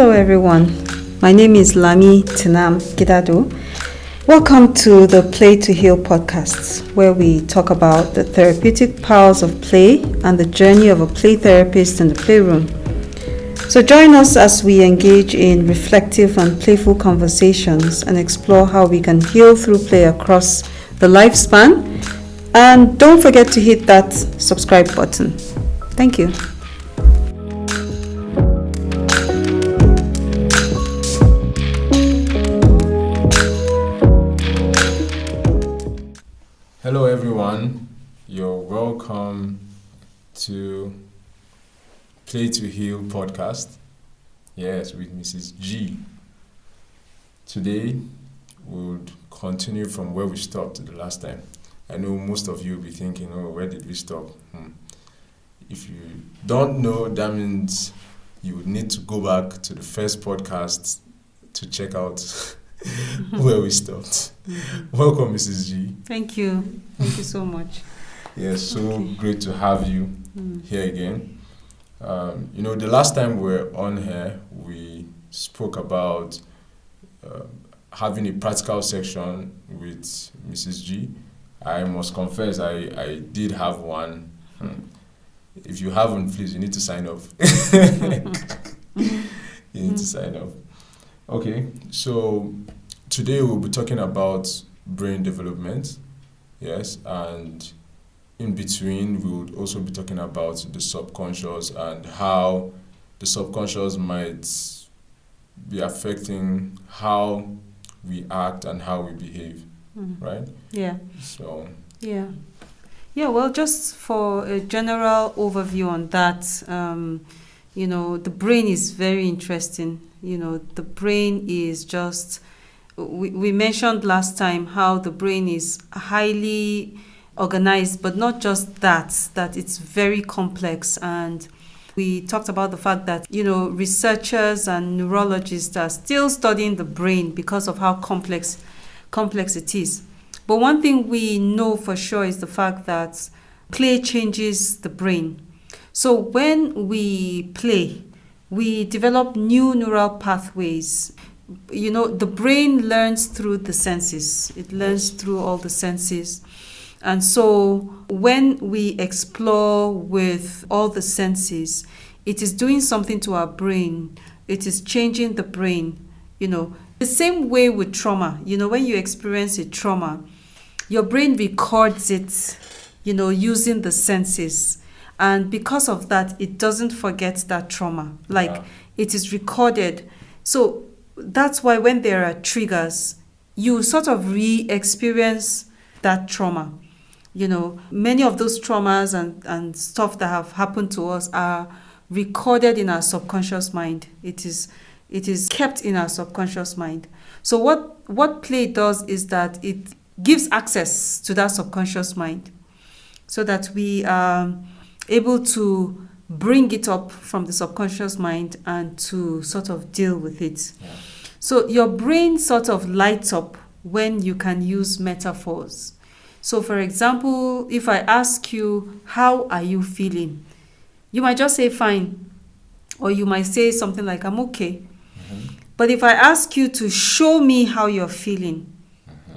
Hello everyone, my name is Lami Gidado. Welcome to the Play to Heal podcast, where we talk about the therapeutic powers of play and the journey of a play therapist in the playroom. So join us as we engage in reflective and playful conversations and explore how we can heal through play across the lifespan. And don't forget to hit that subscribe button. Thank you. Hello everyone, you're welcome to Play to Heal podcast. Yes, with Mrs. G. Today we'll continue from where we stopped the last time. I know most of you will be thinking, oh, where did we stop? If you don't know, that means you would need to go back to the first podcast to check out where we stopped. Welcome, Mrs. G. Thank you. Thank you so much. Yes, so great to have you here again. The last time we were on here, we spoke about having a practical section with Mrs. G. I must confess, I did have one. If you haven't, please, you need to sign up. You need to sign up. Okay, so today we'll be talking about brain development. Yes, and in between, we would also be talking about the subconscious and how the subconscious might be affecting how we act and how we behave, right? Yeah. So. Yeah. Yeah, well, just for a general overview on that, the brain is very interesting. The brain is just, we mentioned last time how the brain is highly organized, but not just that it's very complex. And we talked about the fact that, researchers and neurologists are still studying the brain because of how complex it is. But one thing we know for sure is the fact that play changes the brain. So when we play, we develop new neural pathways. The brain learns through the senses. It learns through all the senses. And so when we explore with all the senses, it is doing something to our brain. It is changing the brain, The same way with trauma, when you experience a trauma, your brain records it, using the senses. And because of that, it doesn't forget that trauma. It is recorded. So that's why when there are triggers, you sort of re-experience that trauma. Many of those traumas and stuff that have happened to us are recorded in our subconscious mind. It is kept in our subconscious mind. So what play does is that it gives access to that subconscious mind so that we are able to bring it up from the subconscious mind and to sort of deal with it. Yeah. So your brain sort of lights up when you can use metaphors. So for example, if I ask you, how are you feeling? You might just say fine, or you might say something like, I'm okay. But if I ask you to show me how you're feeling,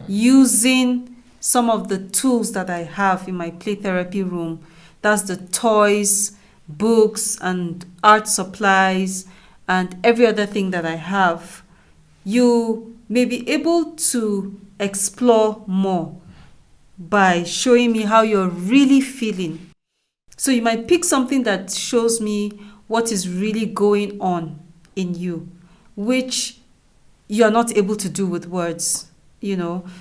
using some of the tools that I have in my play therapy room, that's the toys, books, and art supplies, and every other thing that I have, you may be able to explore more by showing me how you're really feeling. So you might pick something that shows me what is really going on in you, which you're not able to do with words.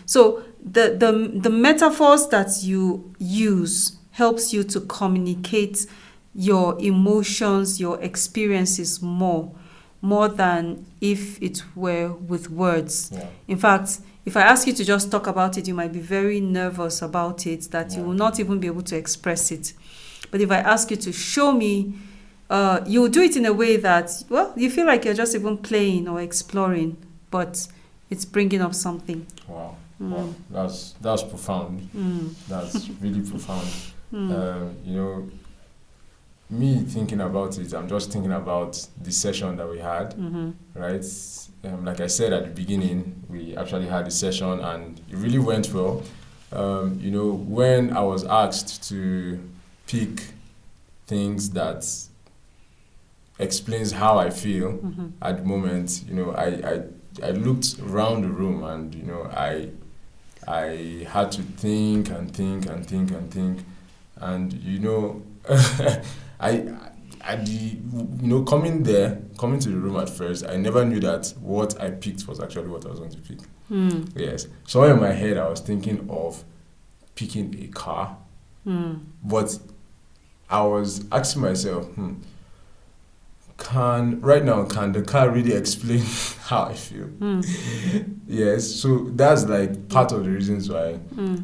So the metaphors that you use helps you to communicate your emotions, your experiences more than if it were with words. Yeah. In fact, if I ask you to just talk about it, you might be very nervous about it, that you will not even be able to express it. But if I ask you to show me, you will do it in a way that, you feel like you're just even playing or exploring, but it's bringing up something. Wow. Wow. That's profound. That's really profound. me thinking about it, I'm just thinking about the session that we had, Mm-hmm. right? Like I said at the beginning, we actually had a session and it really went well. When I was asked to pick things that explains how I feel Mm-hmm. at the moment, I looked around the room and I had to think and think and think and think, and I coming to the room at first, I never knew that what I picked was actually what I was going to pick. Mm. Yes, somewhere in my head I was thinking of picking a car, but I was asking myself, can the car really explain how I feel? Yes, so that's like part of the reasons why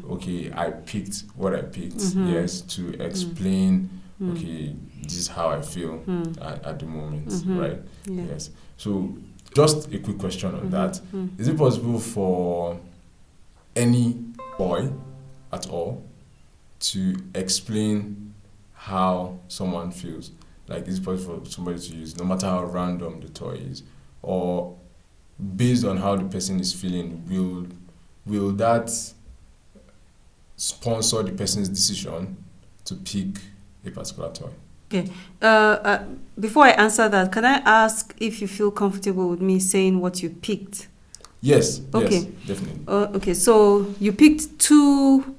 okay, I picked what I picked, yes, to explain okay, this is how I feel at the moment, right? Yeah. Yes. So just a quick question on that. Is it possible for any boy at all to explain how someone feels? Like, is it possible for somebody to use, no matter how random the toy is, or based on how the person is feeling, will that sponsor the person's decision to pick a particular toy? Okay. Before I answer that, can I ask if you feel comfortable with me saying what you picked? Yes. Okay. Yes, definitely. Okay. So you picked two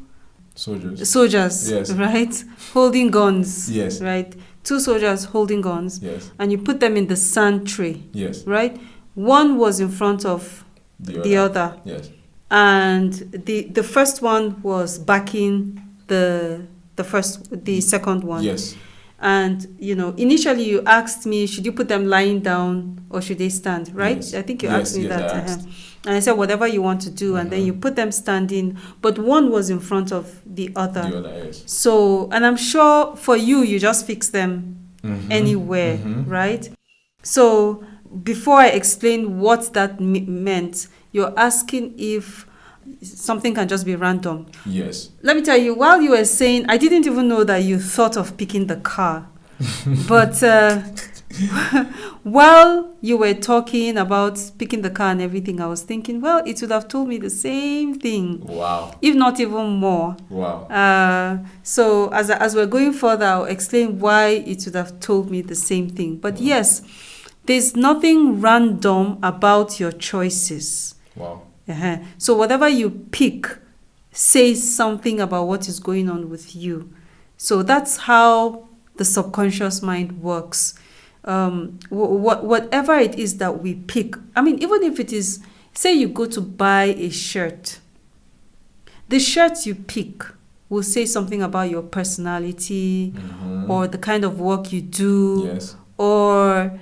soldiers, Yes. right? Holding guns. Yes. Right? Two soldiers holding guns. Yes. And you put them in the sand tray. Yes. Right? One was in front of the other. Yes. And the first one was backing the second one. Yes. And initially you asked me, should you put them lying down or should they stand, right? Yes. I think you Yes, asked me yes, that. I asked. And I said whatever you want to do, and then you put them standing, but one was in front of the other. The other, yes. So, and I'm sure for you just fix them anywhere, right? So before I explain what that meant, you're asking if something can just be random. Yes. Let me tell you, while you were saying, I didn't even know that you thought of picking the car. But while you were talking about picking the car and everything, I was thinking, well, it would have told me the same thing. Wow. If not even more. Wow. So as we're going further, I'll explain why it would have told me the same thing. But yes, there's nothing random about your choices. Wow. So whatever you pick says something about what is going on with you. So that's how the subconscious mind works. Whatever it is that we pick, I mean, even if it is, say you go to buy a shirt, the shirt you pick will say something about your personality or the kind of work you do, yes, or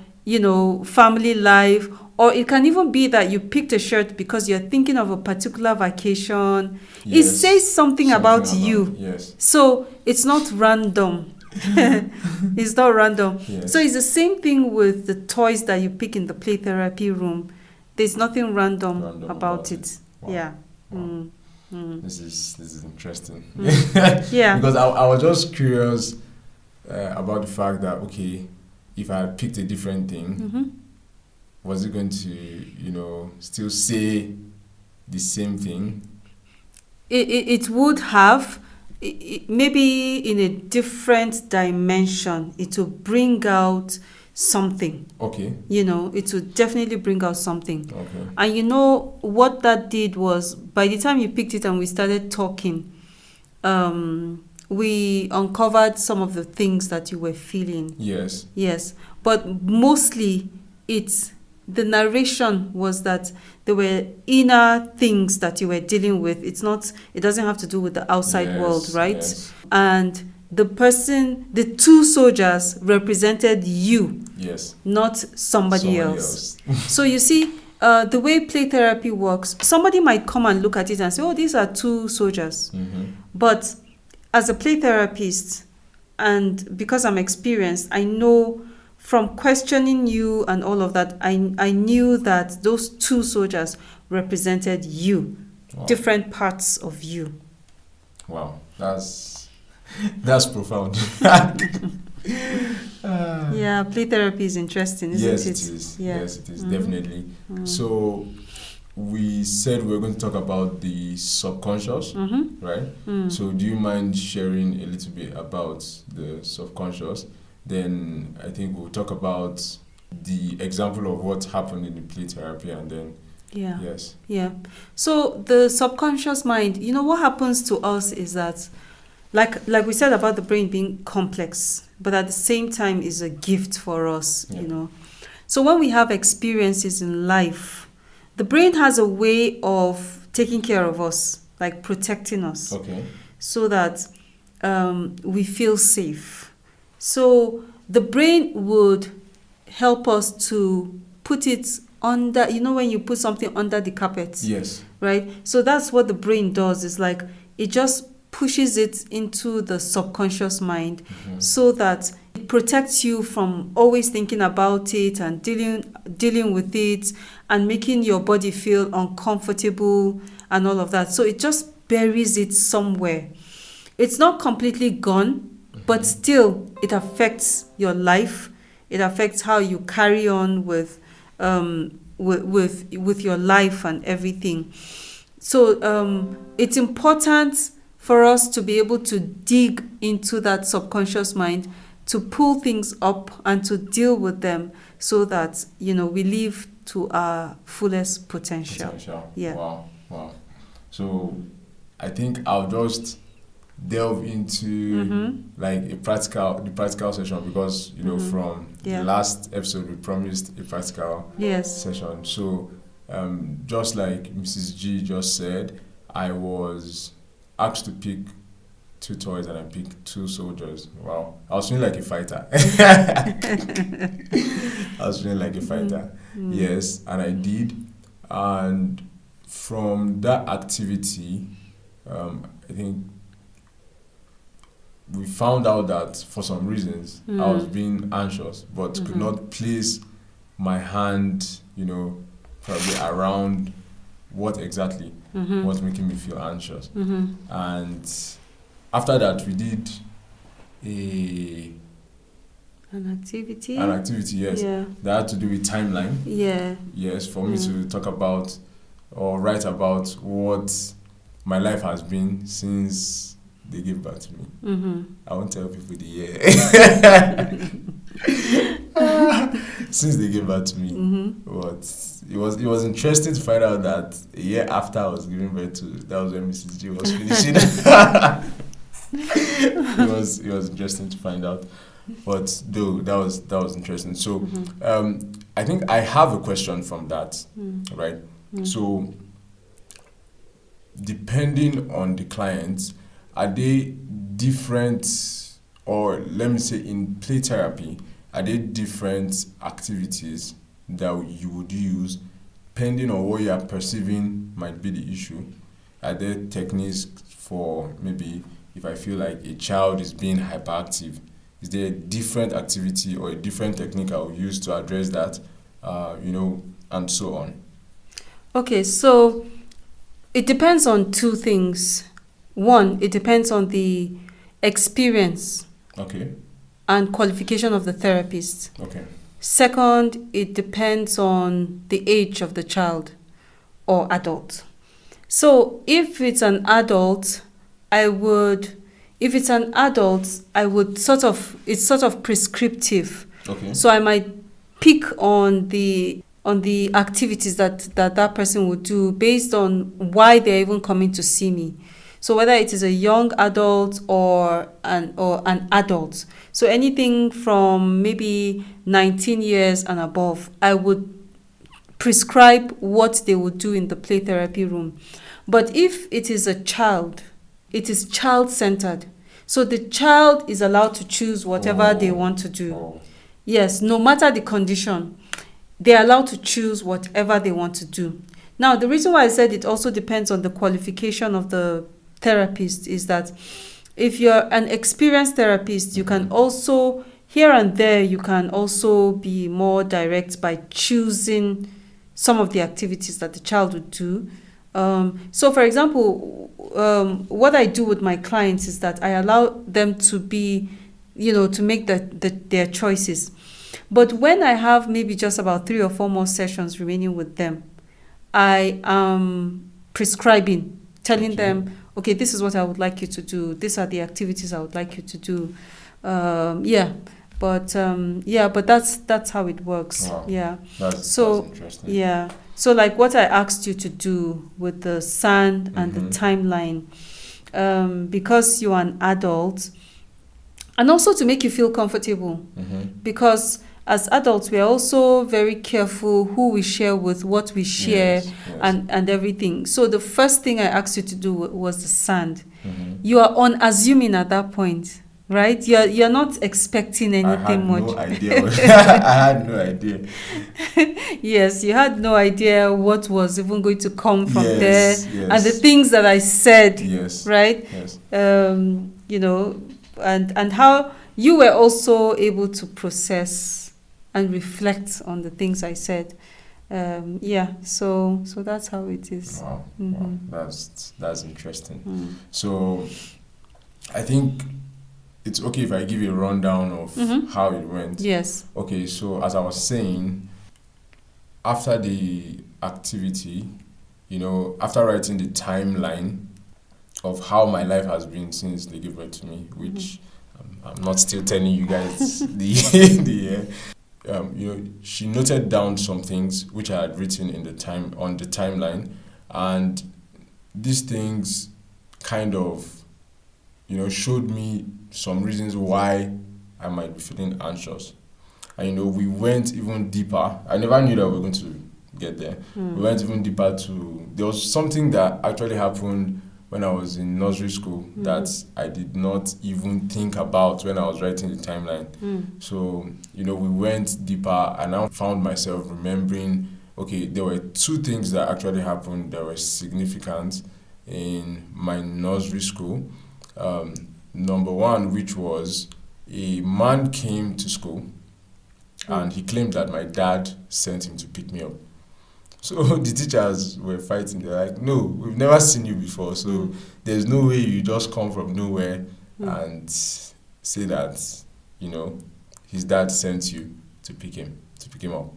family life. Or it can even be that you picked a shirt because you're thinking of a particular vacation. yes. It says something about you. Yes. So it's not random. It's not random. Yes. So it's the same thing with the toys that you pick in the play therapy room. There's nothing random about it. Wow. Yeah. Wow. This is interesting. Yeah. Because I was just curious about the fact that, okay, if I had picked a different thing, was it going to, still say the same thing? It would have, maybe in a different dimension. It will bring out something. Okay. It will definitely bring out something. Okay. And what that did was, by the time you picked it and we started talking, we uncovered some of the things that you were feeling. Yes. Yes. But mostly the narration was that there were inner things that you were dealing with. It doesn't have to do with the outside world, right? Yes. And the two soldiers represented you, yes, not somebody else. So you see, the way play therapy works, somebody might come and look at it and say, oh, these are two soldiers. But as a play therapist, and because I'm experienced, I know from questioning you and all of that, I knew that those two soldiers represented you, different parts of you. Wow, that's profound. Yeah, play therapy is interesting, isn't Yes, it? it is. Yeah. Yes, it is, Mhm. definitely. Mm. So, we said we are going to talk about the subconscious, Mm-hmm. right? Mm. So, do you mind sharing a little bit about the subconscious? Then, I think we'll talk about the example of what happened in the play therapy, and then, Yeah. yes. Yeah. So the subconscious mind, what happens to us is that, like we said about the brain being complex, but at the same time is a gift for us, Yeah. So when we have experiences in life, the brain has a way of taking care of us, like protecting us, Okay. so that we feel safe. So the brain would help us to put it under, when you put something under the carpet, Yes. right? So that's what the brain does. It's like it just pushes it into the subconscious mind, so that it protects you from always thinking about it and dealing with it and making your body feel uncomfortable and all of that. So it just buries it somewhere. It's not completely gone, but still it affects your life. It affects how you carry on with your life and everything. So it's important for us to be able to dig into that subconscious mind, to pull things up and to deal with them, so that we live to our fullest potential. Yeah. Wow. Wow. So, I think I'll just delve into like the practical session, because from the last episode we promised a practical session. So just like Mrs. G just said, I was asked to pick two toys and I picked two soldiers. Wow, I was feeling like a fighter. Yes, and I did. And from that activity, I think we found out that for some reasons I was being anxious, but could not place my hand, probably around what exactly was making me feel anxious. And after that, we did an activity, yes, that had to do with timeline. Yes, for me to talk about or write about what my life has been since they gave birth to me. I won't tell people the year. Since they gave birth to me. But it was interesting to find out that a year after I was giving birth to, that was when Mrs. G was finishing. It was interesting to find out. But though that was interesting. So I think I have a question from that, right? So depending on the clients, are they different, or let me say in play therapy, are there different activities that you would use depending on what you are perceiving might be the issue? Are there techniques for, maybe if I feel like a child is being hyperactive, is there a different activity or a different technique I will use to address that, and so on? Okay, so it depends on two things. One, it depends on the experience and qualification of the therapist. Second, it depends on the age of the child or adult. So if it's an adult, it's sort of prescriptive. So I might pick on the activities that person would do based on why they're even coming to see me. So whether it is a young adult or an adult, so anything from maybe 19 years and above, I would prescribe what they would do in the play therapy room. But if it is a child, it is child-centered. So the child is allowed to choose whatever they want to do. Yes, no matter the condition, they're allowed to choose whatever they want to do. Now, the reason why I said it also depends on the qualification of the therapist is that if you're an experienced therapist, you can also, here and there, you can also be more direct by choosing some of the activities that the child would do. So, for example, what I do with my clients is that I allow them to be to make their choices. But when I have maybe just about 3 or 4 more sessions remaining with them, I am prescribing, telling them, okay, this is what I would like you to do. These are the activities I would like you to do. But that's how it works. Wow. Yeah. That's interesting. Yeah. So like what I asked you to do with the sand and the timeline, because you are an adult, and also to make you feel comfortable, because as adults we are also very careful who we share with, what we share, and everything. So the first thing I asked you to do was the sand. You are unassuming at that point, right? You're not expecting anything much. I had no idea. I had no idea. Yes, you had no idea what was even going to come from there, yes. and the things that I said, right? Yes. And how you were also able to process and reflect on the things I said. So that's how it is. Wow. Wow. That's interesting. So I think it's okay if I give you a rundown of how it went. Yes. Okay, so as I was saying, after the activity, after writing the timeline of how my life has been since they gave birth to me, which I'm not still telling you guys she noted down some things which I had written on the timeline, and these things kind of showed me some reasons why I might be feeling anxious. And we went even deeper. I never knew that we were going to get there. We went even deeper there was something that actually happened when I was in nursery school that I did not even think about when I was writing the timeline. So, we went deeper, and I found myself remembering, okay, there were 2 things that actually happened that were significant in my nursery school. Number 1, which was a man came to school and he claimed that my dad sent him to pick me up. So the teachers were fighting. They're like, no, we've never seen you before. So there's no way you just come from nowhere and say that, his dad sent you to pick him up.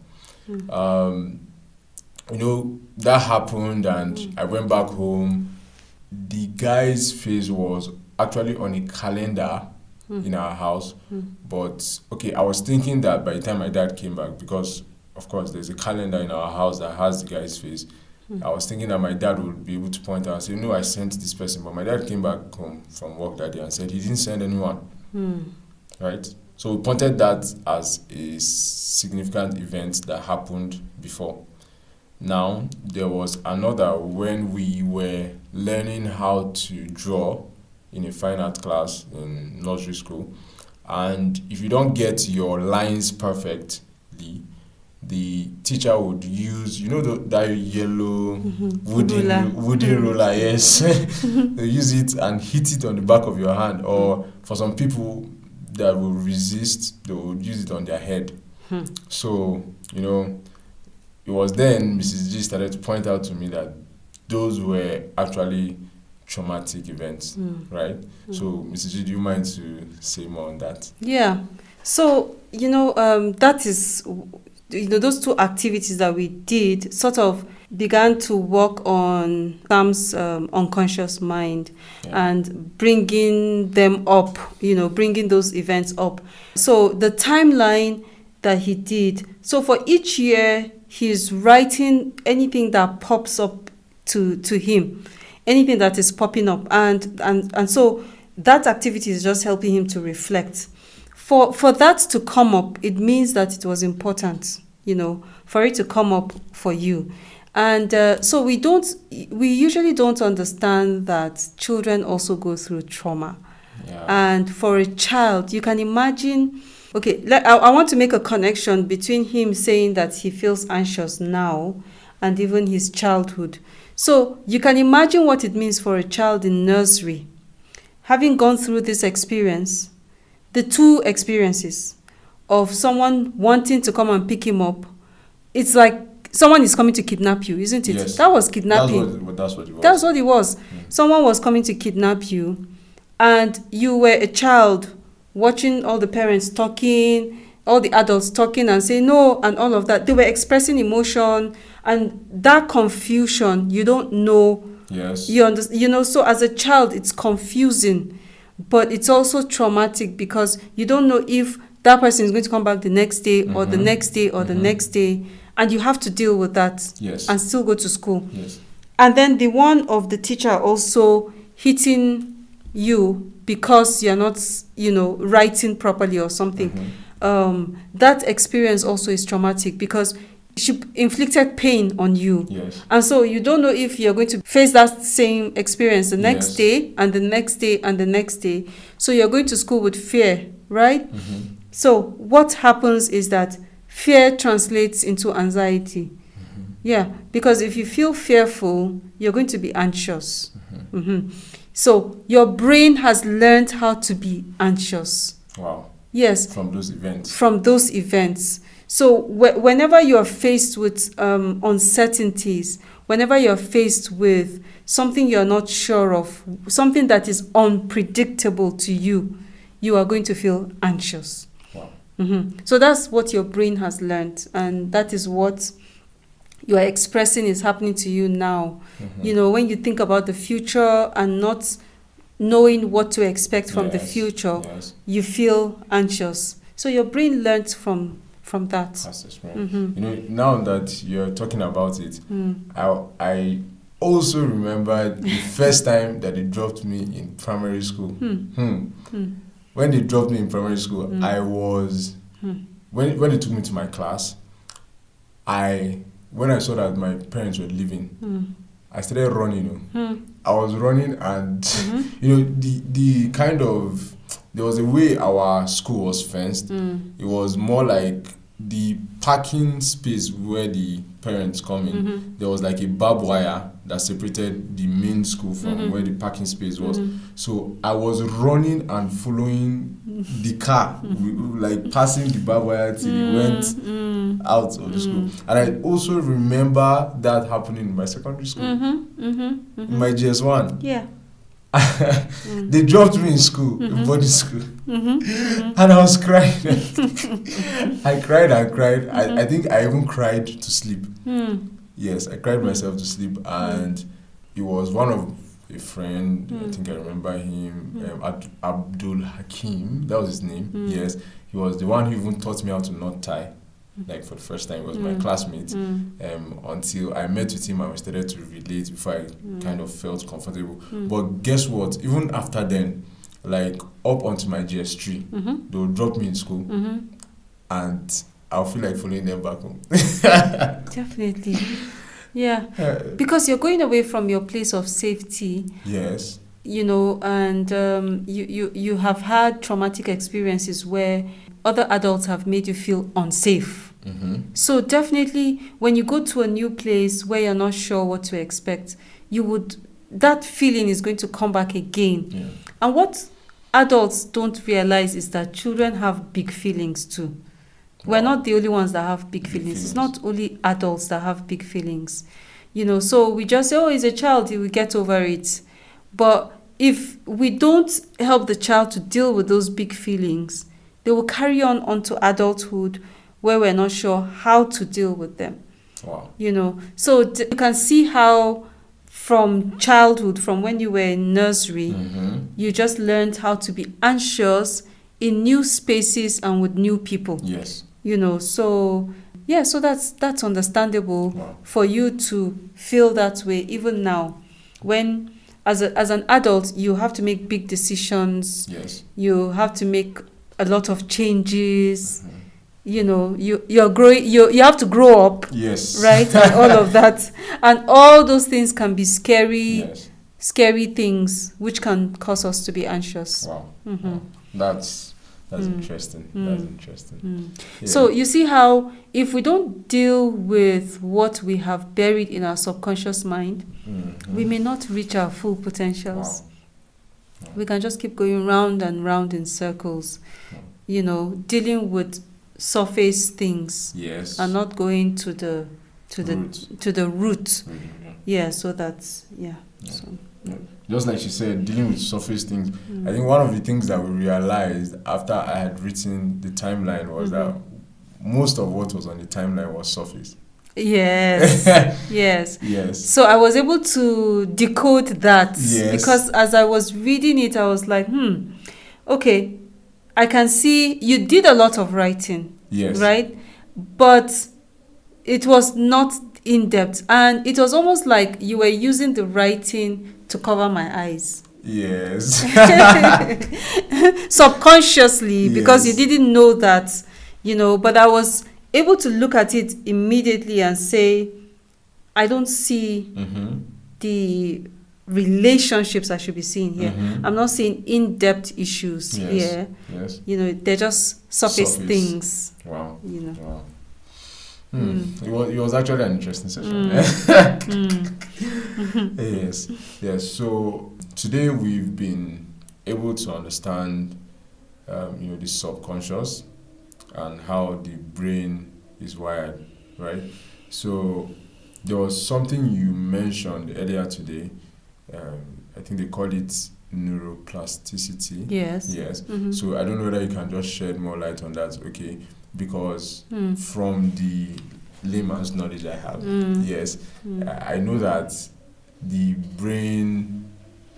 That happened, and I went back home. The guy's face was actually on a calendar in our house. But, okay, I was thinking that by the time my dad came back, because of course, there's a calendar in our house that has the guy's face. I was thinking that my dad would be able to point out and say, no, I sent this person. But my dad came back home from work that day and said he didn't send anyone. Right? So we pointed that as a significant event that happened before. Now, there was another when we were learning how to draw in a fine art class in nursery school. And if you don't get your lines perfectly, the teacher would use, that yellow wooden roller, yes. They use it and hit it on the back of your hand. Or for some people that will resist, they would use it on their head. So, it was then Mrs. G started to point out to me that those were actually traumatic events, right? So, Mrs. G, do you mind to say more on that? Yeah. So, that is... those 2 activities that we did sort of began to work on Sam's unconscious mind and bringing them up, bringing those events up. So the timeline that he did, so for each year, he's writing anything that pops up to him, anything that is popping up. And so that activity is just helping him to reflect. For that to come up, it means that it was important, for it to come up for you. And so we usually don't understand that children also go through trauma. Yeah. And for a child, you can imagine, okay, I want to make a connection between him saying that he feels anxious now and even his childhood. So you can imagine what it means for a child in nursery, having gone through this experience, the 2 experiences of someone wanting to come and pick him up. It's like someone is coming to kidnap you, isn't it? Yes. That was kidnapping. That's what it was. That's what it was. Someone was coming to kidnap you, and you were a child watching all the parents talking, all the adults talking and saying no and all of that. They were expressing emotion, and that confusion, you don't know. Yes. So as a child, it's confusing, but it's also traumatic because you don't know if that person is going to come back the next day or the next day or the next day, and you have to deal with that. Yes. And still go to school. Yes. And then the one of the teacher also hitting you because you're not, writing properly or something. That experience also is traumatic because she inflicted pain on you. Yes. And so you don't know if you're going to face that same experience the next day and the next day and the next day. So you're going to school with fear, right? So what happens is that fear translates into anxiety. Yeah, because if you feel fearful, you're going to be anxious. So your brain has learned how to be anxious. Wow. Yes. From those events. From those events. So whenever you are faced with uncertainties, whenever you're faced with something you're not sure of, something that is unpredictable to you, you are going to feel anxious. Wow. So that's what your brain has learned, and that is what you are expressing is happening to you now. When you think about the future and not knowing what to expect from the future, you feel anxious. So your brain learns from that. That's right. Now that you're talking about it, I also remember the first time that they dropped me in primary school. When they dropped me in primary school, I was when they took me to my class, when I saw that my parents were leaving, I started running. I was running, and the kind of, there was a way our school was fenced. It was more like the parking space where the parents come in. There was like a barbed wire that separated the main school from where the parking space was. So I was running and following the car, like passing the barbed wire till it went out of the school. And I also remember that happening in my secondary school, in my GS1. Yeah. They dropped me in school, in boarding school, and I was crying. I cried and cried. I think I even cried to sleep. Yes, I cried myself to sleep, and it was one of a friend. I think I remember him, Abdul Hakim. That was his name. Yes, he was the one who even taught me how to knot tie. Like for the first time, it was my classmate. Until I met with him and we started to relate before I kind of felt comfortable. But guess what? Even after then, like up until my GS3, they would drop me in school, and I'll feel like following them back home. Definitely. Yeah. Because you're going away from your place of safety. Yes. And you have had traumatic experiences where other adults have made you feel unsafe. So definitely when you go to a new place where you're not sure what to expect, that feeling is going to come back again. Yeah. And what adults don't realize is that children have big feelings too. We're not the only ones that have big feelings. It's not only adults that have big feelings. So we just say, oh, he's a child, he will get over it. But if we don't help the child to deal with those big feelings, they will carry on onto adulthood where we're not sure how to deal with them. Wow. So you can see how from childhood, from when you were in nursery, you just learned how to be anxious in new spaces and with new people. Yes. So that's understandable for you to feel that way even now. When as an adult you have to make big decisions. Yes. You have to make a lot of changes. You're growing. You have to grow up. Yes. Right, and all of that, and all those things can be scary. Yes. Scary things which can cause us to be anxious. Wow. Wow. That's interesting. That's interesting. Yeah. So you see how if we don't deal with what we have buried in our subconscious mind, we may not reach our full potentials. Wow. We can just keep going round and round in circles, dealing with surface things. Yes. And not going to the root. Yeah. Yeah, so that's Yeah. So. Yeah. just like she said, dealing with surface things. I think one of the things that we realized after I had written the timeline was that most of what was on the timeline was surface. Yes. Yes. Yes. So I was able to decode that. Yes. Because as I was reading it, I was like, okay, I can see you did a lot of writing. Yes. Right? But it was not in depth. And it was almost like you were using the writing to cover my eyes. Yes. Subconsciously, because Yes. you didn't know that, but I was able to look at it immediately and say, I don't see the relationships I should be seeing here. I'm not seeing in-depth issues here. Yes. They're just surface things. Wow. Wow. It was actually an interesting session. Yes. So today we've been able to understand, the subconscious and how the brain is wired, right? So there was something you mentioned earlier today. I think they call it neuroplasticity. Yes. Yes. So I don't know whether you can just shed more light on that, okay? Because from the layman's knowledge I have, yes, I know that the brain,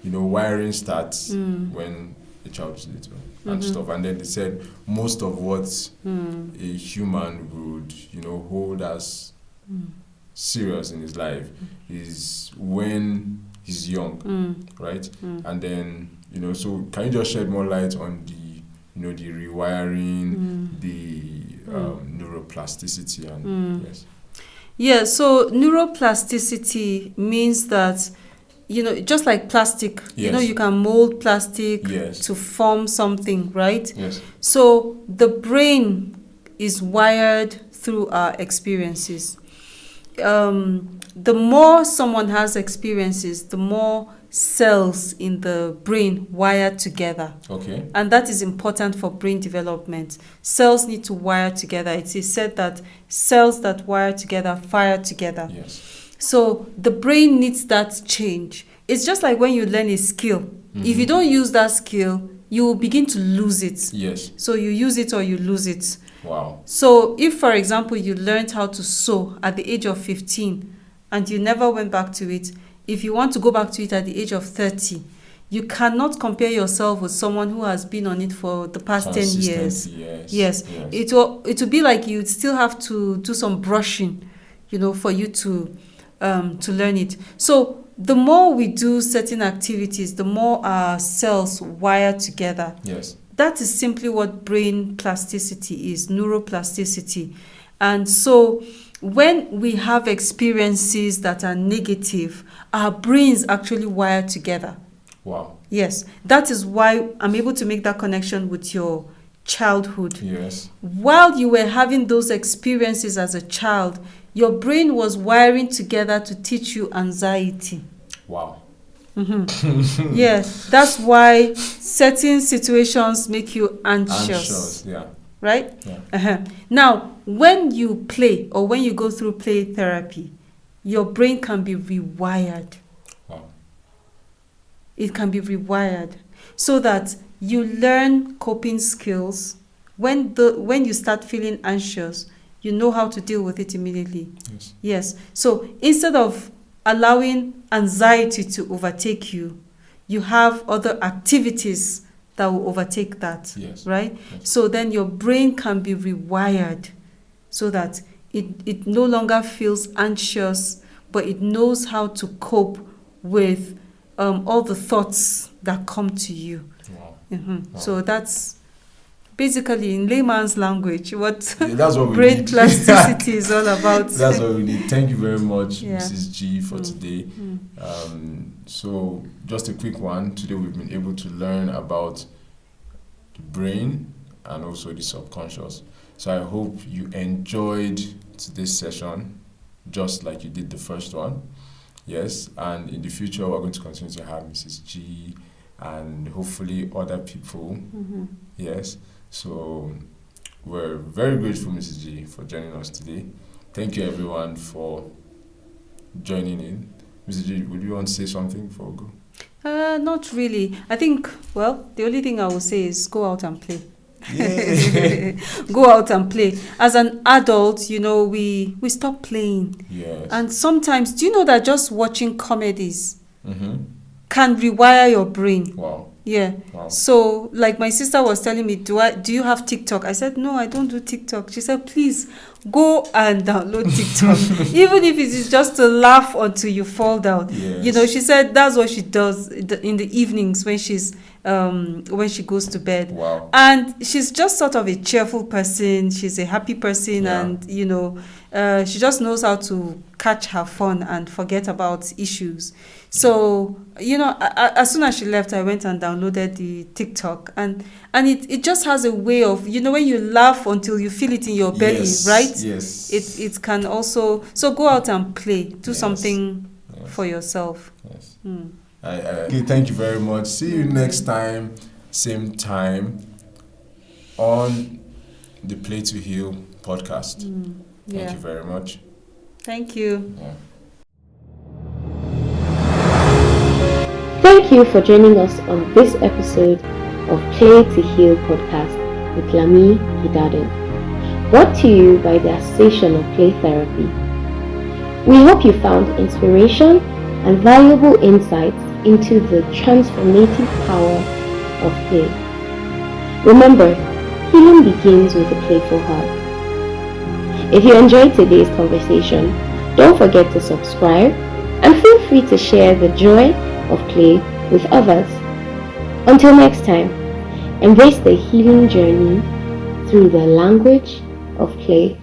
wiring starts when a child is little and stuff. And then they said most of what a human would, hold as serious in his life is when he's young, right? And then, so can you just shed more light on the, the rewiring, the neuroplasticity and yes. Yeah, so neuroplasticity means that, just like plastic, Yes. you can mold plastic Yes. to form something, right? Yes. So the brain is wired through our experiences. The more someone has experiences, the more cells in the brain wire together. Okay. And that is important for brain development. Cells need to wire together. It is said that cells that wire together fire together. Yes. So the brain needs that change. It's just like when you learn a skill. If you don't use that skill, you will begin to lose it. Yes. So you use it or you lose it. Wow. So if, for example, you learned how to sew at the age of 15 and you never went back to it, if you want to go back to it at the age of 30, you cannot compare yourself with someone who has been on it for the past 10 years. Yes. It will be like you still have to do some brushing, for you to learn it. So the more we do certain activities, the more our cells wire together. Yes. That is simply what brain plasticity is, neuroplasticity. And so when we have experiences that are negative, our brains actually wire together. Wow. Yes. That is why I'm able to make that connection with your childhood. Yes. While you were having those experiences as a child, your brain was wiring together to teach you anxiety. Wow. Yeah, that's why certain situations make you anxious. Yeah. Right? Yeah. Now, when you play or when you go through play therapy, your brain can be rewired. Wow. It can be rewired so that you learn coping skills. When you start feeling anxious, you know how to deal with it immediately. Yes. So instead of allowing anxiety to overtake you, you have other activities that will overtake that. Yes. Right? Yes. So then your brain can be rewired so that it no longer feels anxious, but it knows how to cope with all the thoughts that come to you. Wow. Wow. So that's basically, in layman's language, that's what brain need. Plasticity is all about. That's what we need. Thank you very much, Yeah. Mrs. G, for today. So just a quick one. Today we've been able to learn about the brain and also the subconscious. So I hope you enjoyed today's session just like you did the first one. Yes, and in the future we're going to continue to have Mrs. G and hopefully other people. Yes. So we're very grateful, Mrs. G, for joining us today. Thank you, everyone, for joining in. Mrs. G, would you want to say something before we go? Not really. I think, well, the only thing I will say is go out and play. Yeah. Go out and play. As an adult, we stop playing. Yes. And sometimes, do you know that just watching comedies Mm-hmm. can rewire your brain? Wow. Yeah. Wow. So, like my sister was telling me, do you have TikTok? I said, no, I don't do TikTok. She said, please go and download TikTok, even if it is just to laugh until you fall down. Yes. She said that's what she does in the evenings when when she goes to bed. Wow. And she's just sort of a cheerful person. She's a happy person, Yeah. and she just knows how to catch her fun and forget about issues. So, as soon as she left, I went and downloaded the TikTok, and it just has a way of, when you laugh until you feel it in your belly, Yes. right? Yes. It can also, so go out and play, do Yes. something Yes. for yourself. Yes. Mm. Okay, thank you very much. See you next time, same time, on the Play to Heal podcast. Yeah. Thank you very much. Thank you. Yeah. Thank you for joining us on this episode of Play to Heal podcast with Lami, Gidado, brought to you by the Association of Play Therapy. We hope you found inspiration and valuable insights into the transformative power of play. Remember, healing begins with a playful heart. If you enjoyed today's conversation, don't forget to subscribe and feel free to share the joy of play with others. Until next time, embrace the healing journey through the language of play.